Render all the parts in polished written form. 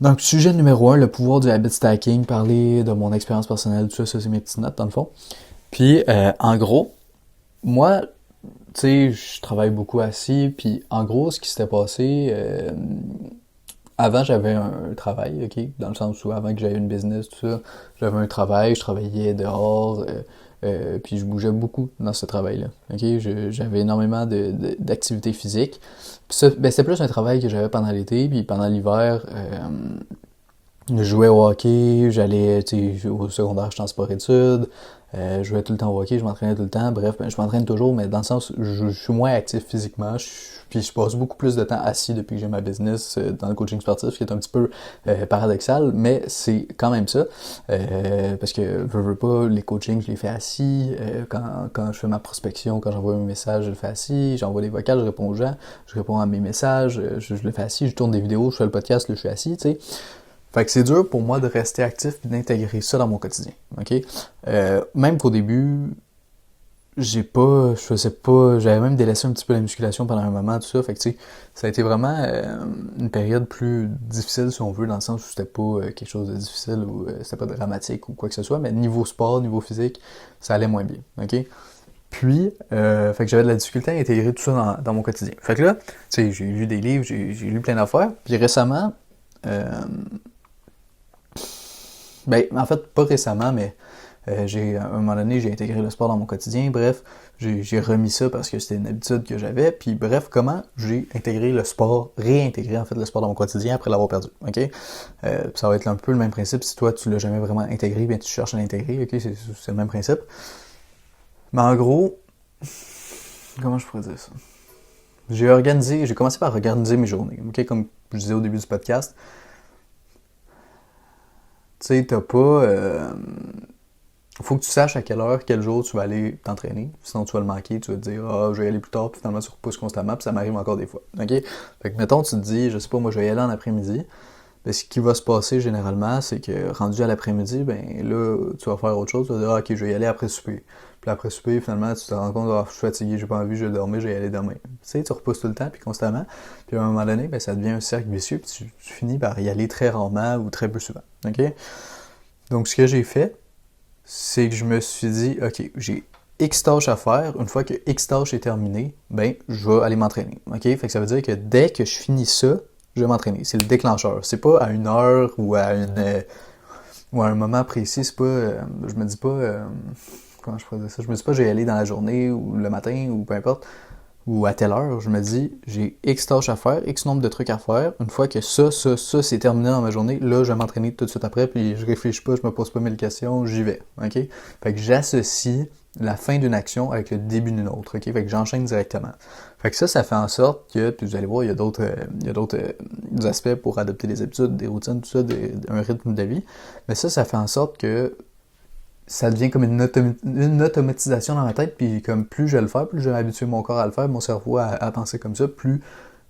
Donc, sujet numéro 1, le pouvoir du habit stacking, parler de mon expérience personnelle, tout ça, ça c'est mes petites notes dans le fond. Puis, en gros, moi, tu sais, je travaille beaucoup assis, puis en gros, ce qui s'était passé, avant j'avais un travail, ok, dans le sens où avant que j'aie une business, tout ça, j'avais un travail, je travaillais dehors, puis je bougeais beaucoup dans ce travail-là, ok, j'avais énormément d'activités physiques. Puis ça, ben, c'était plus un travail que j'avais pendant l'été, puis pendant l'hiver, je jouais au hockey, j'allais, tu sais, au secondaire, j'étais en sport-études, je jouais tout le temps au hockey, je m'entraînais tout le temps, bref, ben, je m'entraîne toujours, mais dans le sens, je suis moins actif physiquement, puis je passe beaucoup plus de temps assis depuis que j'ai ma business dans le coaching sportif, ce qui est un petit peu paradoxal, mais c'est quand même ça, parce que, veux pas, les coachings, je les fais assis, quand je fais ma prospection, quand j'envoie un message, je le fais assis, j'envoie des vocales, je réponds aux gens, je réponds à mes messages, je le fais assis, je tourne des vidéos, je fais le podcast, là, je suis assis, tu sais. Fait que c'est dur pour moi de rester actif et d'intégrer ça dans mon quotidien. Ok? Même qu'au début, je faisais pas, j'avais même délaissé un petit peu la musculation pendant un moment, tout ça. Fait que tu sais, ça a été vraiment une période plus difficile si on veut, dans le sens où c'était pas quelque chose de difficile ou c'était pas dramatique ou quoi que ce soit, mais niveau sport, niveau physique, ça allait moins bien. Ok? Puis, fait que j'avais de la difficulté à intégrer tout ça dans mon quotidien. Fait que là, tu sais, j'ai lu des livres, j'ai lu plein d'affaires. Puis récemment, euh, ben, en fait, pas récemment, mais à un moment donné, j'ai intégré le sport dans mon quotidien. Bref, j'ai remis ça parce que c'était une habitude que j'avais. Puis bref, comment j'ai intégré le sport, réintégré en fait le sport dans mon quotidien après l'avoir perdu. Ok, ça va être un peu le même principe. Si toi tu l'as jamais vraiment intégré, bien tu cherches à l'intégrer. Ok, c'est le même principe. Mais en gros, comment je pourrais dire ça? J'ai commencé par organiser mes journées. Ok, comme je disais au début du podcast, tu sais, t'as pas. Faut que tu saches à quelle heure, quel jour tu vas aller t'entraîner. Sinon, tu vas le manquer. Tu vas te dire, ah, je vais y aller plus tard, puis finalement, tu repousses constamment, puis ça m'arrive encore des fois. OK? Fait que, mettons, tu te dis, je sais pas, moi, je vais y aller en après-midi. Ben, ce qui va se passer généralement, c'est que rendu à l'après-midi, ben là, tu vas faire autre chose. Tu vas dire, ah, ok, je vais y aller après souper. Puis après souper, finalement, tu te rends compte, ah, je suis fatigué, j'ai pas envie, je vais dormir, je vais y aller demain. Tu sais, tu repousses tout le temps, puis constamment. Puis à un moment donné, ben, ça devient un cercle vicieux, puis tu finis par y aller très rarement ou très peu souvent. OK? Donc, ce que j'ai fait, c'est que je me suis dit, ok, j'ai X tâches à faire. Une fois que X tâche est terminée, ben, je vais aller m'entraîner. Ok? Fait que ça veut dire que dès que je finis ça, je vais m'entraîner. C'est le déclencheur. C'est pas à une heure ou à un moment précis. C'est pas, je me dis pas, comment je pourrais dire ça? Je me dis pas, je vais y aller dans la journée ou le matin ou peu importe ou à telle heure, je me dis, j'ai X tâches à faire, X nombre de trucs à faire. Une fois que ça, c'est terminé dans ma journée, là, je vais m'entraîner tout de suite après, puis je réfléchis pas, je me pose pas mille questions, j'y vais, ok? Fait que j'associe la fin d'une action avec le début d'une autre, ok? Fait que j'enchaîne directement. Fait que ça fait en sorte que, puis vous allez voir, il y a d'autres aspects pour adopter des habitudes, des routines, tout ça, un rythme de vie. Mais ça fait en sorte que ça devient comme une automatisation dans ma tête, puis comme plus je vais le faire, plus je vais habituer mon corps à le faire, mon cerveau à penser comme ça, plus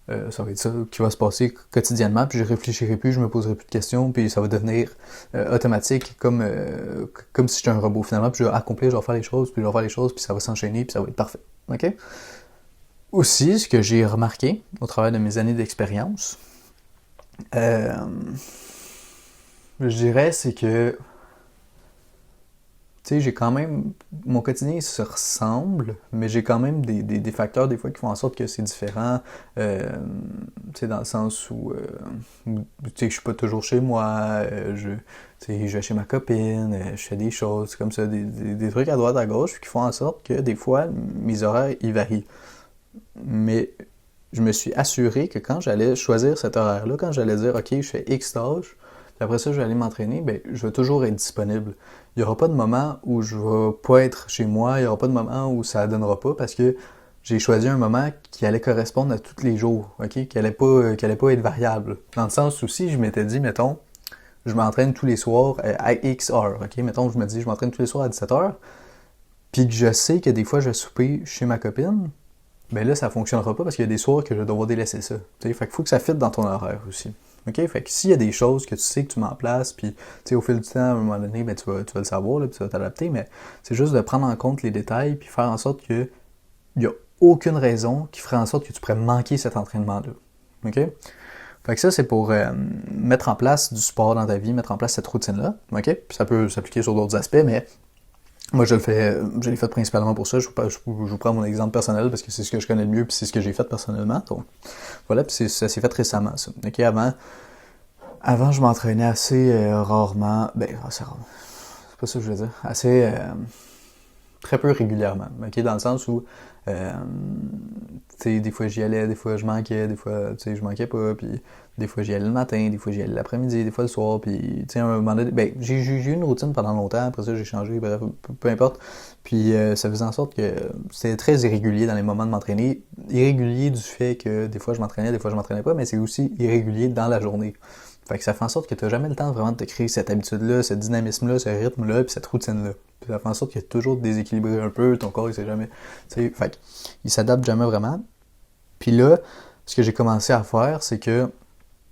ça va être ça qui va se passer quotidiennement, puis je réfléchirai plus, je me poserai plus de questions, puis ça va devenir automatique, comme si j'étais un robot finalement, puis je vais accomplir, je vais faire les choses, puis je vais faire les choses, puis ça va s'enchaîner, puis ça va être parfait. OK? Aussi, ce que j'ai remarqué au travers de mes années d'expérience, euh, je dirais, c'est que tu sais, j'ai quand même. Mon quotidien se ressemble, mais j'ai quand même des facteurs des fois qui font en sorte que c'est différent. Tu sais, dans le sens où, tu sais, je suis pas toujours chez moi, tu sais, je vais chez ma copine, je fais des choses comme ça, des trucs à droite, à gauche, qui font en sorte que des fois, mes horaires, ils varient. Mais je me suis assuré que quand j'allais choisir cet horaire-là, quand j'allais dire, OK, je fais X tâches, puis après ça, je vais aller m'entraîner, ben, je vais toujours être disponible. Il n'y aura pas de moment où je vais pas être chez moi, il n'y aura pas de moment où ça ne donnera pas parce que j'ai choisi un moment qui allait correspondre à tous les jours, ok? Qui allait pas être variable. Dans le sens où si je m'étais dit, mettons, je m'entraîne tous les soirs à X heures, ok? Mettons, je me dis, je m'entraîne tous les soirs à 17 heures, puis que je sais que des fois, je vais souper chez ma copine, ben là, ça fonctionnera pas parce qu'il y a des soirs que je vais devoir délaisser ça. T'sais, fait qu'il faut que ça fitte dans ton horaire aussi. OK? Fait que s'il y a des choses que tu sais que tu mets en place, puis au fil du temps, à un moment donné, ben, tu vas le savoir, là, puis tu vas t'adapter, mais c'est juste de prendre en compte les détails, puis faire en sorte que il n'y a aucune raison qui ferait en sorte que tu pourrais manquer cet entraînement-là. OK? Fait que ça, c'est pour mettre en place du sport dans ta vie, mettre en place cette routine-là, ok? Puis ça peut s'appliquer sur d'autres aspects, mais moi, je l'ai fait principalement pour ça. Je vous prends mon exemple personnel parce que c'est ce que je connais le mieux, puis c'est ce que j'ai fait personnellement. Donc, voilà, puis ça s'est fait récemment, ça. Ok, avant, je m'entraînais assez rarement, assez rarement, c'est pas ça que je veux dire, assez, très peu régulièrement, ok, dans le sens où, tu sais, des fois j'y allais, des fois je manquais, des fois, tu sais, je manquais pas, puis des fois j'y allais le matin, des fois j'y allais l'après-midi, des fois le soir, puis, tu sais, à un moment donné, j'ai eu une routine pendant longtemps, après ça j'ai changé, bref, peu importe, puis ça faisait en sorte que c'était très irrégulier dans les moments de m'entraîner, irrégulier du fait que des fois je m'entraînais, des fois je m'entraînais pas, mais c'est aussi irrégulier dans la journée. Fait que ça fait en sorte que tu n'as jamais le temps vraiment de te créer cette habitude-là, ce dynamisme-là, ce rythme-là, puis cette routine-là. Puis ça fait en sorte qu'il y a toujours déséquilibré un peu, ton corps il s'est jamais. Fait il s'adapte jamais vraiment. Puis là, ce que j'ai commencé à faire, c'est que,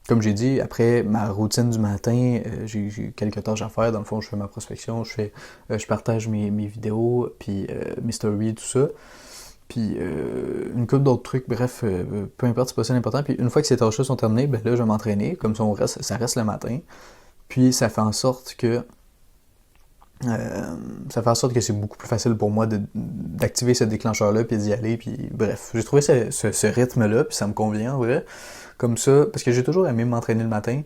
comme j'ai dit, après ma routine du matin, j'ai quelques tâches à faire. Dans le fond, je fais ma prospection, je partage mes vidéos, puis mes stories, tout ça. Puis une couple d'autres trucs, bref, peu importe, c'est pas ça l'important. Puis une fois que ces tâches-là sont terminées, ben là, je vais m'entraîner, comme ça reste le matin. Puis ça fait en sorte que c'est beaucoup plus facile pour moi d'activer ce déclencheur-là, puis d'y aller, puis bref. J'ai trouvé ce rythme-là, puis ça me convient en vrai. Comme ça, parce que j'ai toujours aimé m'entraîner le matin.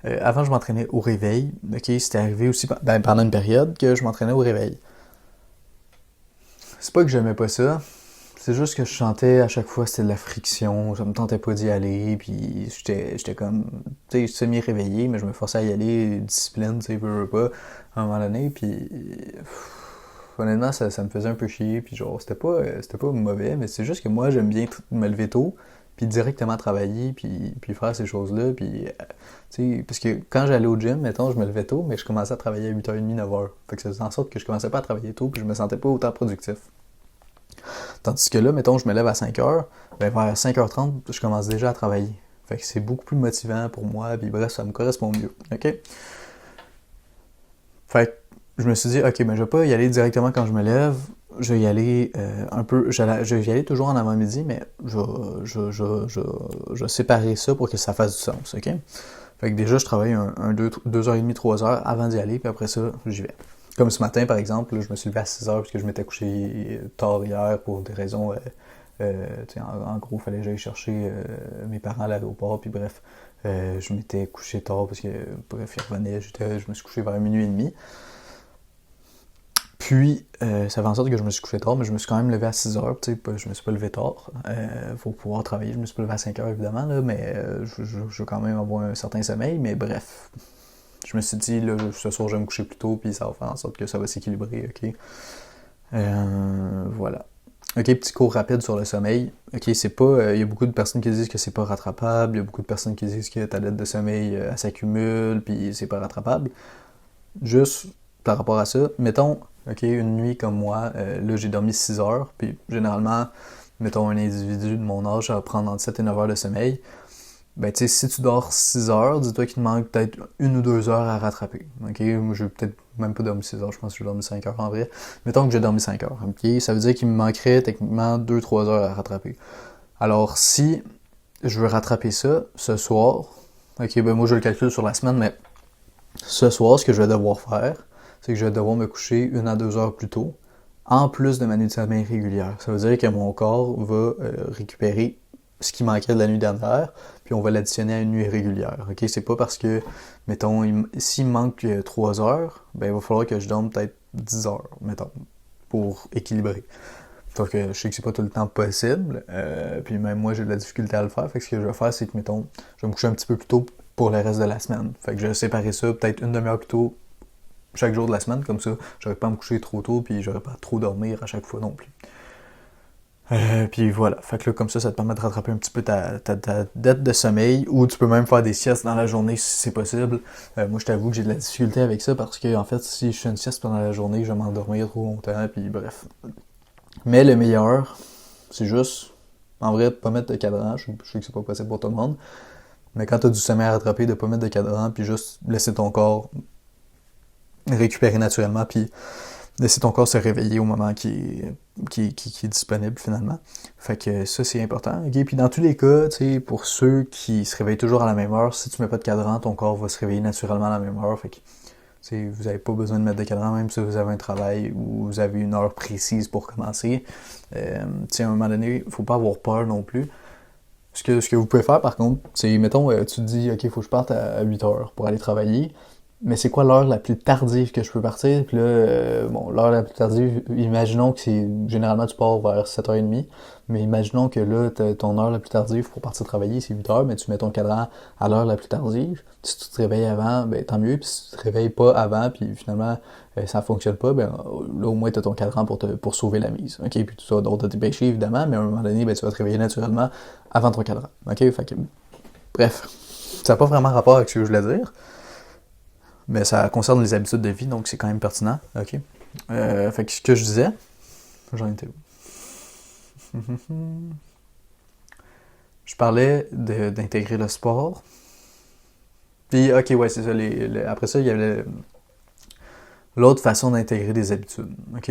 Avant, je m'entraînais au réveil. Ok, c'était arrivé aussi pendant une période que je m'entraînais au réveil. C'est pas que j'aimais pas ça. C'est juste que je sentais à chaque fois c'était de la friction, ça me tentait pas d'y aller, puis j'étais comme, tu sais, semi-réveillé, mais je me forçais à y aller, discipline, tu sais, veux pas, à un moment donné, puis honnêtement, ça me faisait un peu chier, puis genre, c'était pas mauvais, mais c'est juste que moi, j'aime bien me lever tôt, puis directement travailler, puis faire ces choses-là, puis, tu sais, parce que quand j'allais au gym, mettons, je me levais tôt, mais je commençais à travailler à 8h30, 9h, fait que ça faisait en sorte que je commençais pas à travailler tôt, puis je me sentais pas autant productif. Tandis que là, mettons, je me lève à 5h, ben vers 5h30, je commence déjà à travailler. Fait que c'est beaucoup plus motivant pour moi, puis bref, ça me correspond mieux. OK? Fait que je me suis dit, OK, ben je vais pas y aller directement quand je me lève, je vais y aller je vais y aller toujours en avant-midi, mais je vais séparer ça pour que ça fasse du sens, OK? Fait que déjà, je travaille 2h30, 3h avant d'y aller, puis après ça, j'y vais. Comme ce matin, par exemple, là, je me suis levé à 6h parce que je m'étais couché tard hier pour des raisons... en gros, il fallait que j'aille chercher mes parents à l'aéroport, puis bref, je m'étais couché tard parce que, bref, ils revenaient, je me suis couché vers minuit et demi. Puis, ça fait en sorte que je me suis couché tard, mais je me suis quand même levé à 6h, tu sais, je me suis pas levé tard, faut pouvoir travailler, je me suis pas levé à 5h évidemment, là, mais je veux quand même avoir un certain sommeil, mais bref. Je me suis dit, là, ce soir, je vais me coucher plus tôt, puis ça va faire en sorte que ça va s'équilibrer, ok? Voilà. Ok, petit cours rapide sur le sommeil. Ok, c'est pas... Il y a beaucoup de personnes qui disent que c'est pas rattrapable, il y a beaucoup de personnes qui disent que ta dette de sommeil, elle s'accumule, puis c'est pas rattrapable. Juste par rapport à ça, mettons, ok, une nuit comme moi, là, j'ai dormi 6 heures, puis généralement, mettons, un individu de mon âge va prendre entre 7 et 9 heures de sommeil. Ben, tu sais, si tu dors 6 heures, dis-toi qu'il te manque peut-être 1 ou 2 heures à rattraper. Ok, moi, j'ai peut-être même pas dormi 6 heures, je pense que j'ai dormi 5 heures en vrai. Mettons que j'ai dormi 5 heures. Ok, ça veut dire qu'il me manquerait techniquement 2-3 heures à rattraper. Alors, si je veux rattraper ça ce soir, ok, ben moi, je le calcule sur la semaine, mais ce soir, ce que je vais devoir faire, c'est que je vais devoir me coucher 1 à 2 heures plus tôt, en plus de ma nuit de sommeil régulière. Ça veut dire que mon corps va récupérer ce qui manquait de la nuit dernière, puis on va l'additionner à une nuit régulière. Ok, c'est pas parce que, mettons, s'il me manque 3 heures, ben il va falloir que je dorme peut-être 10 heures, mettons, pour équilibrer. Donc je sais que c'est pas tout le temps possible, puis même moi j'ai de la difficulté à le faire, fait que ce que je vais faire, c'est que, mettons, je vais me coucher un petit peu plus tôt pour le reste de la semaine. Fait que je vais séparer ça peut-être une demi-heure plus tôt chaque jour de la semaine, comme ça, j'aurais pas à me coucher trop tôt, puis j'aurais pas à trop dormir à chaque fois non plus. Puis voilà, fait que là, comme ça te permet de rattraper un petit peu ta dette de sommeil, ou tu peux même faire des siestes dans la journée si c'est possible. Moi, je t'avoue que j'ai de la difficulté avec ça parce que, en fait, si je fais une sieste pendant la journée, je vais m'endormir trop longtemps, puis bref. Mais le meilleur, c'est juste, en vrai, de pas mettre de cadran. Je sais que c'est pas possible pour tout le monde, mais quand t'as du sommeil à rattraper, de pas mettre de cadran, puis juste laisser ton corps récupérer naturellement, puis laisser ton corps se réveiller au moment qui est disponible finalement. Fait que ça, c'est important. Okay? Puis dans tous les cas, pour ceux qui se réveillent toujours à la même heure, si tu mets pas de cadran, ton corps va se réveiller naturellement à la même heure. Fait que vous n'avez pas besoin de mettre de cadran, même si vous avez un travail où vous avez une heure précise pour commencer. À un moment donné, il ne faut pas avoir peur non plus. Ce que vous pouvez faire par contre, c'est, mettons, tu te dis, ok, il faut que je parte à 8 heures pour aller travailler. Mais c'est quoi l'heure la plus tardive que je peux partir? Puis là, l'heure la plus tardive, imaginons que c'est généralement tu pars vers 7h30, mais imaginons que là, ton heure la plus tardive pour partir travailler, c'est 8h, mais tu mets ton cadran à l'heure la plus tardive. Si tu te réveilles avant, ben tant mieux, puis si tu te réveilles pas avant, puis finalement ça fonctionne pas, ben là au moins tu as ton cadran pour sauver la mise. OK? Puis tu vas donc te dépêcher évidemment, mais à un moment donné, ben, tu vas te réveiller naturellement avant ton cadran. OK? Fait que, bref, ça n'a pas vraiment rapport avec ce que je voulais dire. Mais ça concerne les habitudes de vie, donc c'est quand même pertinent. OK. Fait que ce que je disais, j'en étais où? Je parlais d'intégrer le sport. Puis, OK, ouais, c'est ça. Après ça, il y avait l'autre façon d'intégrer des habitudes. OK?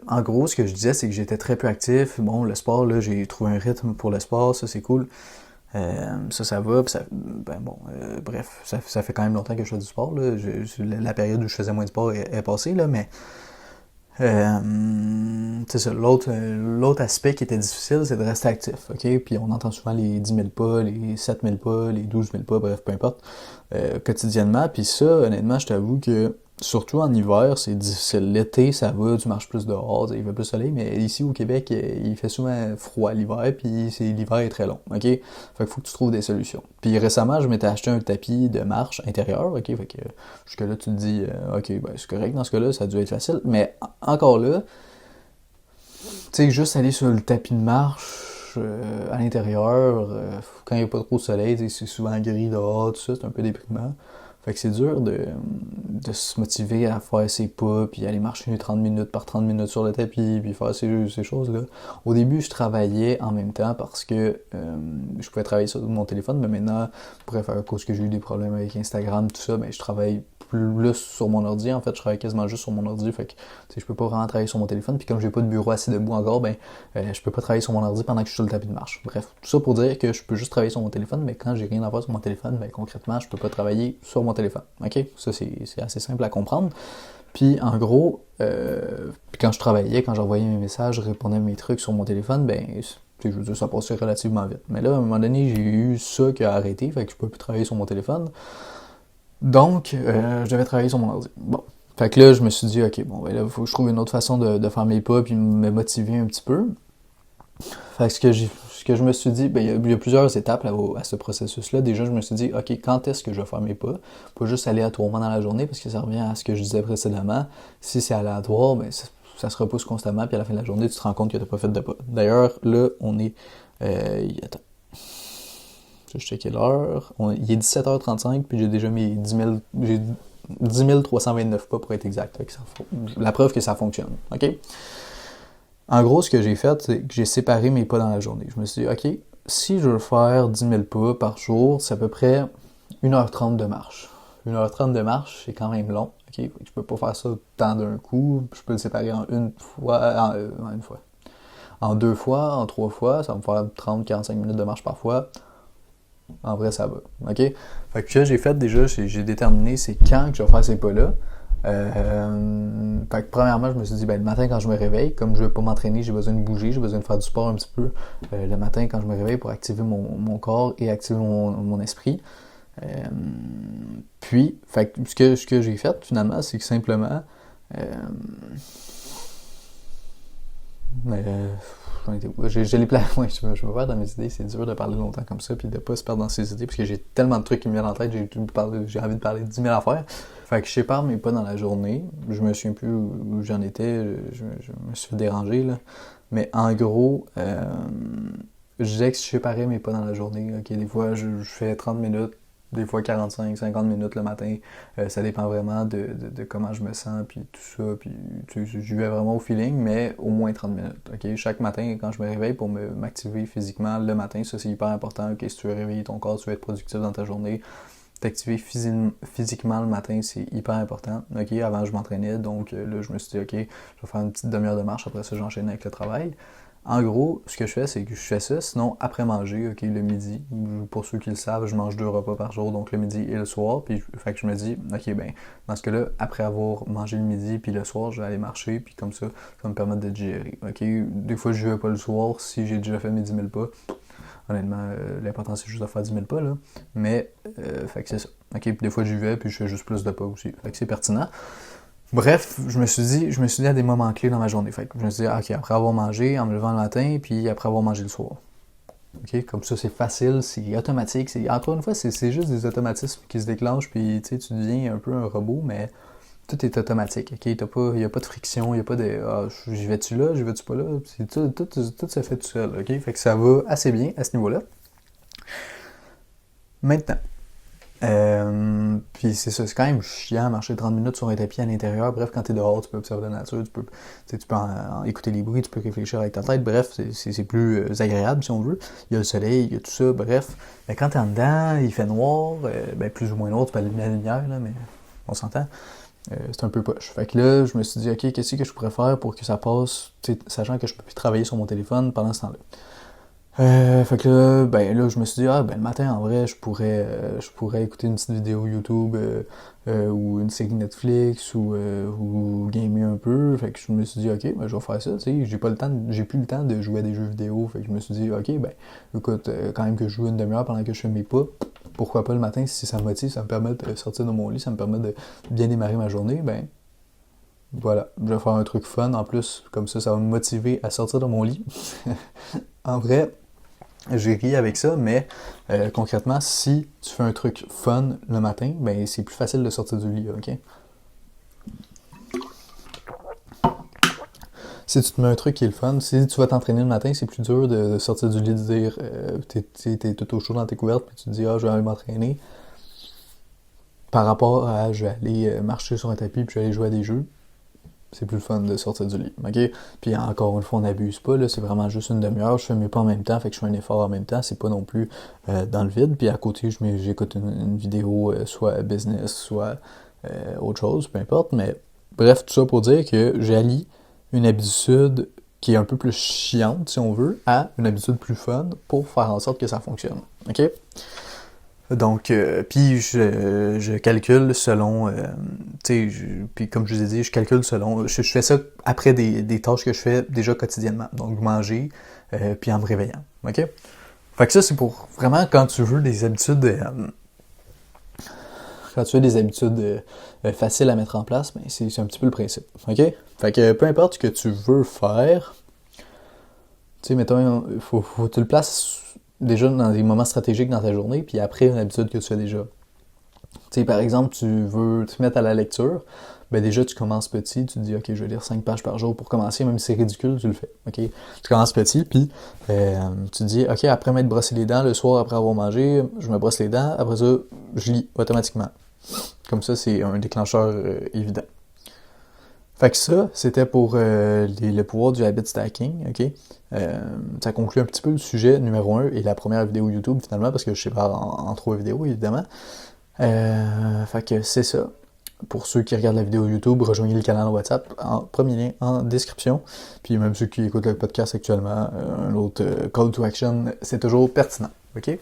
En gros, ce que je disais, c'est que j'étais très peu actif. Bon, le sport, là, j'ai trouvé un rythme pour le sport, ça, c'est cool. Ça va, pis bref, ça fait quand même longtemps que je fais du sport, là. La période où je faisais moins de sport est passée, là, mais c'est ça, l'autre aspect qui était difficile, c'est de rester actif, ok? Puis on entend souvent les 10 000 pas, les 7 000 pas, les 12 000 pas, bref, peu importe, quotidiennement, puis ça, honnêtement, je t'avoue que surtout en hiver, c'est difficile. L'été, ça va, tu marches plus dehors, il fait plus soleil, mais ici au Québec, il fait souvent froid l'hiver, puis l'hiver est très long, ok? Fait qu'il faut que tu trouves des solutions. Puis récemment, je m'étais acheté un tapis de marche intérieur, ok? Fait que jusque-là, tu te dis, ok, ben c'est correct dans ce cas-là, ça a dû être facile, mais encore là, tu sais, juste aller sur le tapis de marche à l'intérieur, quand il n'y a pas trop de soleil, c'est souvent gris dehors, tout ça, c'est un peu déprimant. Fait que c'est dur de se motiver à faire ses pas, puis aller marcher 30 minutes par 30 minutes sur le tapis, puis faire ces choses-là. Au début, je travaillais en même temps parce que je pouvais travailler sur mon téléphone, mais maintenant, à cause que j'ai eu des problèmes avec Instagram, tout ça, ben je travaille plus sur mon ordi. En fait, je travaille quasiment juste sur mon ordi, fait que je peux pas vraiment travailler sur mon téléphone, puis comme j'ai pas de bureau assez debout encore, ben je peux pas travailler sur mon ordi pendant que je suis sur le tapis de marche. Bref, tout ça pour dire que je peux juste travailler sur mon téléphone, mais quand j'ai rien à faire sur mon téléphone, ben concrètement, je peux pas travailler sur mon téléphone. OK? Ça, c'est assez simple à comprendre. Puis, en gros, quand je travaillais, quand j'envoyais mes messages, je répondais à mes trucs sur mon téléphone, ben, je veux dire, ça passait relativement vite. Mais là, à un moment donné, j'ai eu ça qui a arrêté, fait que je peux plus travailler sur mon téléphone. Donc, je devais travailler sur mon ordi. Bon. Fait que là, je me suis dit, OK, bon, ben là, il faut que je trouve une autre façon de faire mes pas puis me motiver un petit peu. Fait que ce que je me suis dit, ben, il y a plusieurs étapes à ce processus-là. Déjà, je me suis dit, OK, quand est-ce que je vais faire mes pas? Pas juste aléatoirement dans la journée, parce que ça revient à ce que je disais précédemment. Si c'est aléatoire, ben, ça se repousse constamment, puis à la fin de la journée, tu te rends compte que tu n'as pas fait de pas. D'ailleurs, là, on est... attends. Je vais checker l'heure. Il est 17h35, puis j'ai déjà mis 10 329 pas pour être exact. La preuve que ça fonctionne. OK? En gros, ce que j'ai fait, c'est que j'ai séparé mes pas dans la journée. Je me suis dit, OK, si je veux faire 10 000 pas par jour, c'est à peu près 1h30 de marche. 1h30 de marche, c'est quand même long. OK? Je peux pas faire ça tant d'un coup. Je peux le séparer en une fois, en deux fois, en trois fois. Ça va me faire 30-45 minutes de marche par fois. En vrai, ça va. OK? Fait que ce que j'ai fait déjà, j'ai déterminé c'est quand que je vais faire ces pas-là. Fait que premièrement, je me suis dit, ben, le matin quand je me réveille, comme je ne veux pas m'entraîner, j'ai besoin de bouger, j'ai besoin de faire du sport un petit peu le matin quand je me réveille pour activer mon corps et activer mon esprit. Puis, fait que ce que j'ai fait finalement, c'est que simplement j'ai les plans. Ouais, je me perds dans mes idées, c'est dur de parler longtemps comme ça puis de pas se perdre dans ses idées parce que j'ai tellement de trucs qui me viennent en tête, j'ai envie de parler de 10 000 affaires. Fait que je sépare mes pas dans la journée. Je me souviens plus où j'en étais, je me suis fait déranger là. Mais en gros, je disais que je séparais mes pas dans la journée. Ok, des fois je fais 30 minutes, des fois 45, 50 minutes le matin. Ça dépend vraiment de comment je me sens, puis tout ça. Puis je vais vraiment au feeling, mais au moins 30 minutes. Okay? Chaque matin, quand je me réveille pour m'activer physiquement le matin, ça c'est hyper important. Okay? Si tu veux réveiller ton corps, tu veux être productif dans ta journée, t'activer physiquement le matin, c'est hyper important. Ok, avant je m'entraînais, donc là je me suis dit, ok, je vais faire une petite demi-heure de marche, après ça j'enchaîne avec le travail. En gros, ce que je fais, c'est que je fais ça, sinon après manger, ok, le midi, pour ceux qui le savent, je mange 2 repas par jour, donc le midi et le soir, puis fait que je me dis, ok, ben, dans ce cas-là, après avoir mangé le midi puis le soir, je vais aller marcher, puis comme ça va me permettre de digérer, ok. Des fois, je vais pas le soir, si j'ai déjà fait mes 10 000 pas, honnêtement, l'important c'est juste de faire 10 000 pas, là, mais, fait que c'est ça, ok, puis des fois j'y vais, puis je fais juste plus de pas aussi, fait que c'est pertinent. Bref, je me suis dit à des moments clés dans ma journée. Fait que je me suis dit, ok, après avoir mangé, en me levant le matin, puis après avoir mangé le soir. Ok, comme ça, c'est facile, c'est automatique. Encore une fois, c'est juste des automatismes qui se déclenchent, puis tu sais, tu deviens un peu un robot, mais tout est automatique. Ok, il n'y a pas de friction, il n'y a pas de, j'y vais-tu là, j'y vais-tu pas là. Tout se fait tout seul. Ok, fait que ça va assez bien à ce niveau-là. Maintenant. Puis c'est ça, c'est quand même chiant marcher 30 minutes sur un tapis à l'intérieur. Bref, quand t'es dehors, tu peux observer la nature, tu peux en écouter les bruits, tu peux réfléchir avec ta tête. Bref, c'est plus agréable si on veut. Il y a le soleil, il y a tout ça, bref. Mais quand t'es en dedans, il fait noir, ben plus ou moins noir, tu peux allumer la lumière, là, mais on s'entend. C'est un peu poche. Fait que là, je me suis dit, ok, qu'est-ce que je pourrais faire pour que ça passe, sachant que je peux plus travailler sur mon téléphone pendant ce temps-là. Fait que là, ben là, je me suis dit, le matin, en vrai, je pourrais écouter une petite vidéo YouTube ou une série Netflix ou gamer un peu. Fait que je me suis dit, ok, ben je vais faire ça, tu sais, j'ai plus le temps de jouer à des jeux vidéo. Fait que je me suis dit, ok, ben, écoute, quand même que je joue une demi-heure pendant que je fais mes pas, pourquoi pas le matin, si ça me motive, ça me permet de sortir de mon lit, ça me permet de bien démarrer ma journée, ben, voilà, je vais faire un truc fun. En plus, comme ça va me motiver à sortir de mon lit. En vrai, j'ai ri avec ça, mais concrètement, si tu fais un truc fun le matin, ben c'est plus facile de sortir du lit, ok? Si tu te mets un truc qui est le fun, si tu vas t'entraîner le matin, c'est plus dur de sortir du lit, de dire, t'es tout au chaud dans tes couvertes, puis tu te dis, je vais aller m'entraîner, par rapport à, je vais aller marcher sur un tapis, puis je vais aller jouer à des jeux. C'est plus le fun de sortir du lit, ok? Puis encore une fois, on n'abuse pas, là, c'est vraiment juste une demi-heure, je fais mes pas en même temps, fait que je fais un effort en même temps, c'est pas non plus dans le vide, puis à côté, j'écoute une vidéo, soit business, soit autre chose, peu importe, mais bref, tout ça pour dire que j'allie une habitude qui est un peu plus chiante, si on veut, à une habitude plus fun pour faire en sorte que ça fonctionne, ok? Donc, puis je calcule selon, tu sais, puis comme je vous ai dit, je calcule selon, je fais ça après des tâches que je fais déjà quotidiennement, donc manger, puis en me réveillant, ok? Fait que ça, c'est pour vraiment quand tu veux des habitudes, faciles à mettre en place, ben c'est un petit peu le principe, ok? Fait que peu importe ce que tu veux faire, tu sais, mettons, faut que tu le places déjà dans des moments stratégiques dans ta journée, puis après une habitude que tu fais déjà. Tu sais, par exemple, tu veux te mettre à la lecture, ben déjà tu commences petit, tu te dis, ok, je vais lire 5 pages par jour pour commencer, même si c'est ridicule, tu le fais, ok? Tu commences petit, puis tu te dis, ok, après m'être brossé les dents, le soir après avoir mangé, je me brosse les dents, après ça, je lis automatiquement. Comme ça, c'est un déclencheur évident. Fait que ça, c'était pour le pouvoir du habit stacking, ok? Ça conclut un petit peu le sujet numéro 1 et la première vidéo YouTube finalement, parce que je sépare en 3 vidéos évidemment. Fait que c'est ça. Pour ceux qui regardent la vidéo YouTube, rejoignez le canal WhatsApp, premier lien en description. Puis même ceux qui écoutent le podcast actuellement, un autre call to action, c'est toujours pertinent, ok?